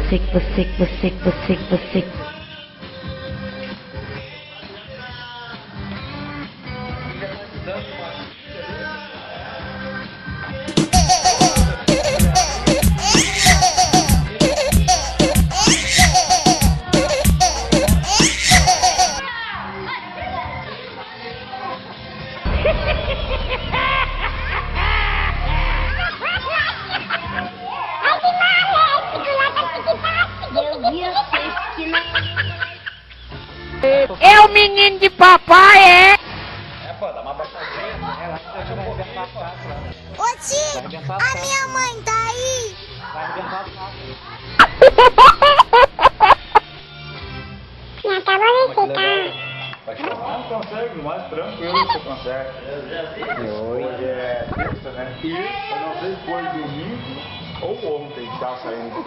você. É o menino de papai, é? É, pô, dá uma baixadinha. Ô tio, a minha mãe tá aí? Não, tá bom você, tá? Não consegue, mais tranquilo você consegue. Hoje é sexta, né? E eu não sei se foi domingo ou ontem que tava saindo.